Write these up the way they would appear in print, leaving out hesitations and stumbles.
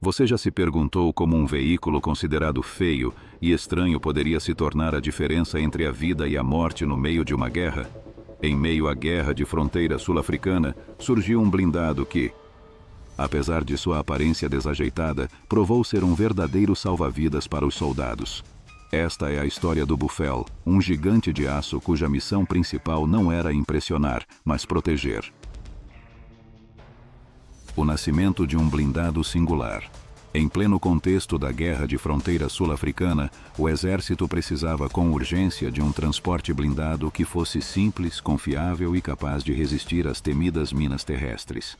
Você já se perguntou como um veículo considerado feio e estranho poderia se tornar a diferença entre a vida e a morte no meio de uma guerra? Em meio à guerra de fronteira sul-africana, surgiu um blindado que, apesar de sua aparência desajeitada, provou ser um verdadeiro salva-vidas para os soldados. Esta é a história do Buffel, um gigante de aço cuja missão principal não era impressionar, mas proteger. O nascimento de um blindado singular. Em pleno contexto da Guerra de Fronteira Sul-Africana, o exército precisava com urgência de um transporte blindado que fosse simples, confiável e capaz de resistir às temidas minas terrestres.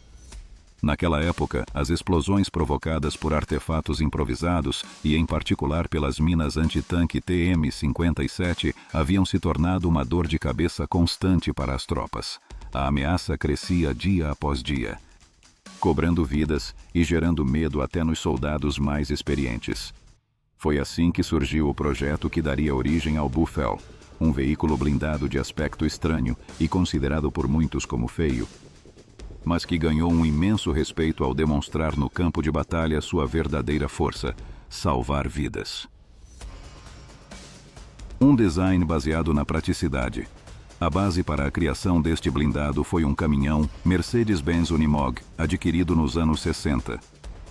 Naquela época, as explosões provocadas por artefatos improvisados, e em particular pelas minas antitanque TM-57, haviam se tornado uma dor de cabeça constante para as tropas. A ameaça crescia dia após dia, cobrando vidas e gerando medo até nos soldados mais experientes. Foi assim que surgiu o projeto que daria origem ao Buffel, um veículo blindado de aspecto estranho e considerado por muitos como feio, mas que ganhou um imenso respeito ao demonstrar no campo de batalha sua verdadeira força: salvar vidas. Um design baseado na praticidade. A base para a criação deste blindado foi um caminhão Mercedes-Benz Unimog, adquirido nos anos 60.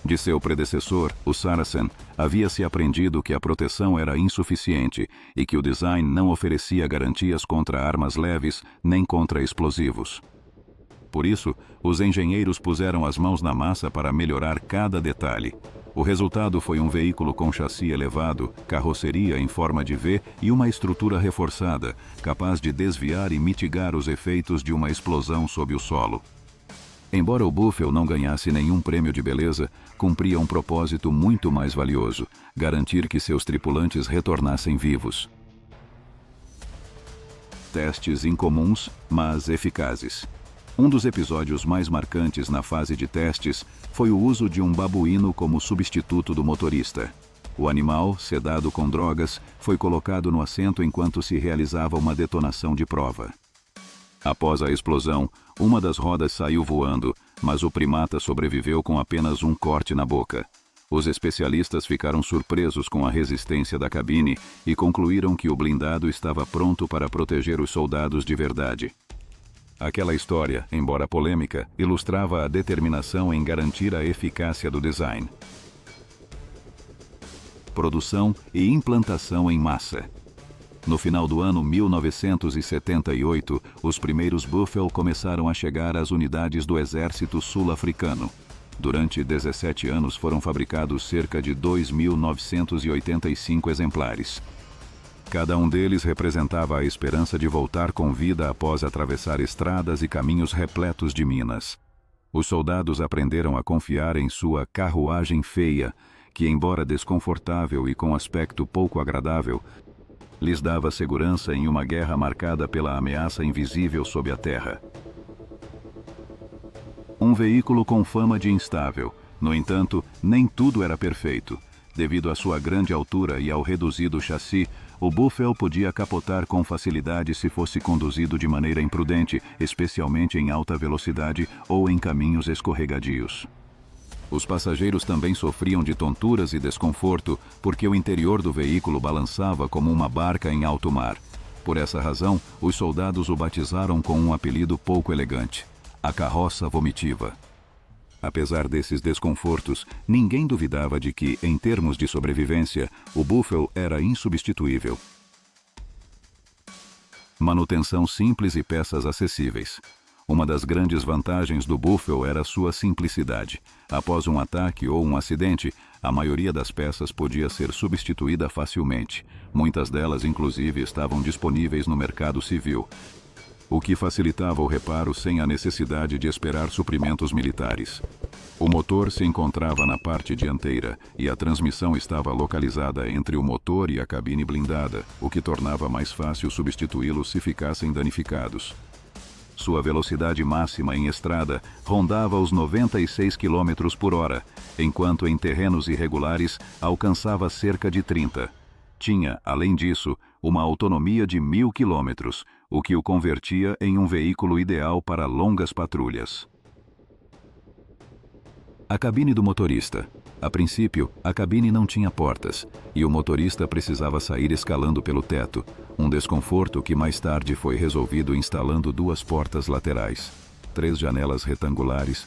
De seu predecessor, o Saracen, havia-se aprendido que a proteção era insuficiente e que o design não oferecia garantias contra armas leves nem contra explosivos. Por isso, os engenheiros puseram as mãos na massa para melhorar cada detalhe. O resultado foi um veículo com chassi elevado, carroceria em forma de V e uma estrutura reforçada, capaz de desviar e mitigar os efeitos de uma explosão sob o solo. Embora o Buffel não ganhasse nenhum prêmio de beleza, cumpria um propósito muito mais valioso: garantir que seus tripulantes retornassem vivos. Testes incomuns, mas eficazes. Um dos episódios mais marcantes na fase de testes foi o uso de um babuíno como substituto do motorista. O animal, sedado com drogas, foi colocado no assento enquanto se realizava uma detonação de prova. Após a explosão, uma das rodas saiu voando, mas o primata sobreviveu com apenas um corte na boca. Os especialistas ficaram surpresos com a resistência da cabine e concluíram que o blindado estava pronto para proteger os soldados de verdade. Aquela história, embora polêmica, ilustrava a determinação em garantir a eficácia do design. Produção e implantação em massa. No final do ano 1978, os primeiros Buffel começaram a chegar às unidades do exército sul-africano. Durante 17 anos foram fabricados cerca de 2.985 exemplares. Cada um deles representava a esperança de voltar com vida após atravessar estradas e caminhos repletos de minas. Os soldados aprenderam a confiar em sua carruagem feia, que, embora desconfortável e com aspecto pouco agradável, lhes dava segurança em uma guerra marcada pela ameaça invisível sob a terra. Um veículo com fama de instável. No entanto, nem tudo era perfeito. Devido à sua grande altura e ao reduzido chassi, o Buffel podia capotar com facilidade se fosse conduzido de maneira imprudente, especialmente em alta velocidade ou em caminhos escorregadios. Os passageiros também sofriam de tonturas e desconforto, porque o interior do veículo balançava como uma barca em alto mar. Por essa razão, os soldados o batizaram com um apelido pouco elegante: a carroça vomitiva. Apesar desses desconfortos, ninguém duvidava de que, em termos de sobrevivência, o Buffel era insubstituível. Manutenção simples e peças acessíveis. Uma das grandes vantagens do Buffel era sua simplicidade. Após um ataque ou um acidente, a maioria das peças podia ser substituída facilmente. Muitas delas, inclusive, estavam disponíveis no mercado civil, o que facilitava o reparo sem a necessidade de esperar suprimentos militares. O motor se encontrava na parte dianteira e a transmissão estava localizada entre o motor e a cabine blindada, o que tornava mais fácil substituí-los se ficassem danificados. Sua velocidade máxima em estrada rondava os 96 km por hora, enquanto em terrenos irregulares alcançava cerca de 30. Tinha, além disso, uma autonomia de 1.000 km, o que o convertia em um veículo ideal para longas patrulhas. A cabine do motorista. A princípio, a cabine não tinha portas, e o motorista precisava sair escalando pelo teto, um desconforto que mais tarde foi resolvido instalando 2 portas laterais, 3 janelas retangulares.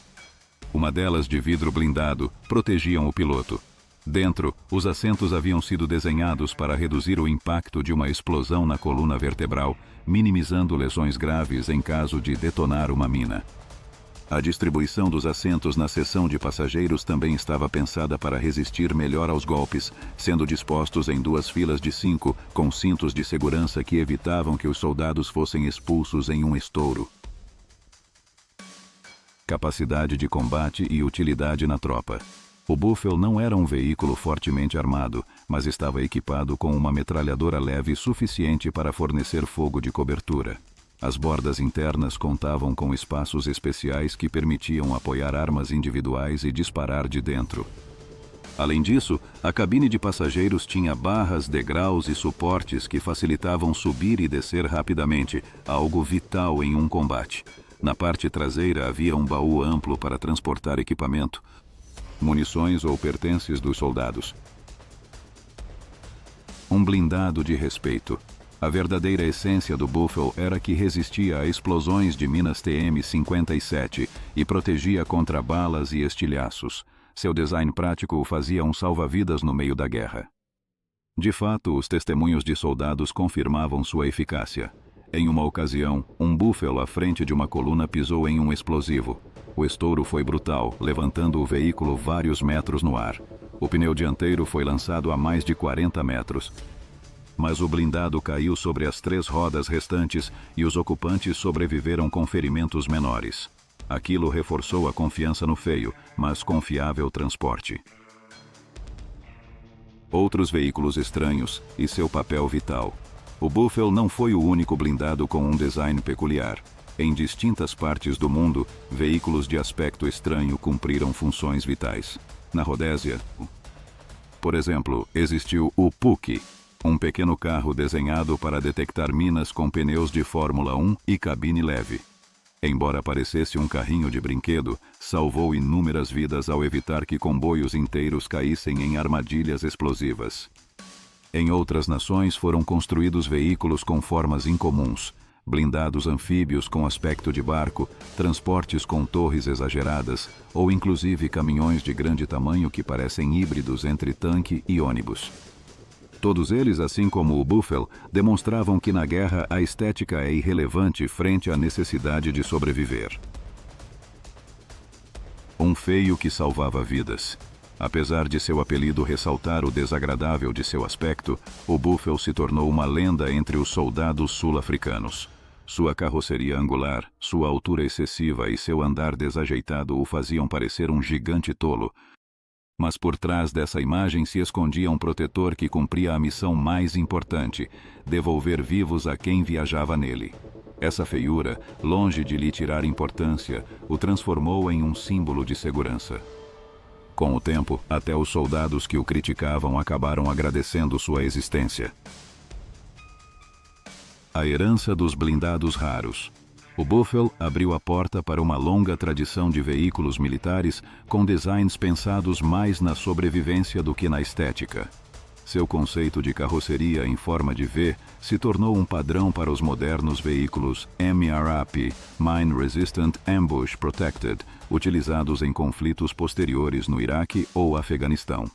Uma delas de vidro blindado protegiam o piloto. Dentro, os assentos haviam sido desenhados para reduzir o impacto de uma explosão na coluna vertebral, minimizando lesões graves em caso de detonar uma mina. A distribuição dos assentos na seção de passageiros também estava pensada para resistir melhor aos golpes, sendo dispostos em 2 filas de 5, com cintos de segurança que evitavam que os soldados fossem expulsos em um estouro. Capacidade de combate e utilidade na tropa. O Buffalo não era um veículo fortemente armado, mas estava equipado com uma metralhadora leve suficiente para fornecer fogo de cobertura. As bordas internas contavam com espaços especiais que permitiam apoiar armas individuais e disparar de dentro. Além disso, a cabine de passageiros tinha barras, degraus e suportes que facilitavam subir e descer rapidamente, algo vital em um combate. Na parte traseira havia um baú amplo para transportar equipamento, munições ou pertences dos soldados. Um blindado de respeito. A verdadeira essência do Buffalo era que resistia a explosões de minas TM-57 e protegia contra balas e estilhaços. Seu design prático o fazia um salva-vidas no meio da guerra. De fato, os testemunhos de soldados confirmavam sua eficácia. Em uma ocasião, um Buffalo à frente de uma coluna pisou em um explosivo. O estouro foi brutal, levantando o veículo vários metros no ar. O pneu dianteiro foi lançado a mais de 40 metros. Mas o blindado caiu sobre as 3 rodas restantes e os ocupantes sobreviveram com ferimentos menores. Aquilo reforçou a confiança no feio, mas confiável transporte. Outros veículos estranhos e seu papel vital. O Buffalo não foi o único blindado com um design peculiar. Em distintas partes do mundo, veículos de aspecto estranho cumpriram funções vitais. Na Rodésia, por exemplo, existiu o Puck, um pequeno carro desenhado para detectar minas com pneus de Fórmula 1 e cabine leve. Embora parecesse um carrinho de brinquedo, salvou inúmeras vidas ao evitar que comboios inteiros caíssem em armadilhas explosivas. Em outras nações foram construídos veículos com formas incomuns, blindados anfíbios com aspecto de barco, transportes com torres exageradas, ou inclusive caminhões de grande tamanho que parecem híbridos entre tanque e ônibus. Todos eles, assim como o Buffalo, demonstravam que na guerra a estética é irrelevante frente à necessidade de sobreviver. Um feio que salvava vidas. Apesar de seu apelido ressaltar o desagradável de seu aspecto, o Buffalo se tornou uma lenda entre os soldados sul-africanos. Sua carroceria angular, sua altura excessiva e seu andar desajeitado o faziam parecer um gigante tolo. Mas por trás dessa imagem se escondia um protetor que cumpria a missão mais importante: devolver vivos a quem viajava nele. Essa feiura, longe de lhe tirar importância, o transformou em um símbolo de segurança. Com o tempo, até os soldados que o criticavam acabaram agradecendo sua existência. A herança dos blindados raros. O Buffalo abriu a porta para uma longa tradição de veículos militares com designs pensados mais na sobrevivência do que na estética. Seu conceito de carroceria em forma de V se tornou um padrão para os modernos veículos MRAP, Mine Resistant Ambush Protected, utilizados em conflitos posteriores no Iraque ou Afeganistão.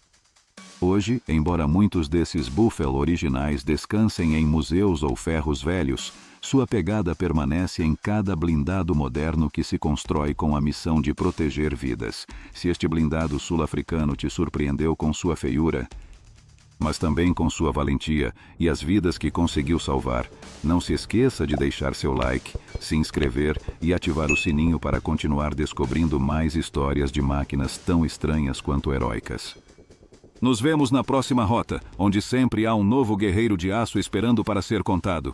Hoje, embora muitos desses Buffalo originais descansem em museus ou ferros velhos, sua pegada permanece em cada blindado moderno que se constrói com a missão de proteger vidas. Se este blindado sul-africano te surpreendeu com sua feiura, mas também com sua valentia e as vidas que conseguiu salvar, não se esqueça de deixar seu like, se inscrever e ativar o sininho para continuar descobrindo mais histórias de máquinas tão estranhas quanto heróicas. Nos vemos na próxima rota, onde sempre há um novo guerreiro de aço esperando para ser contado.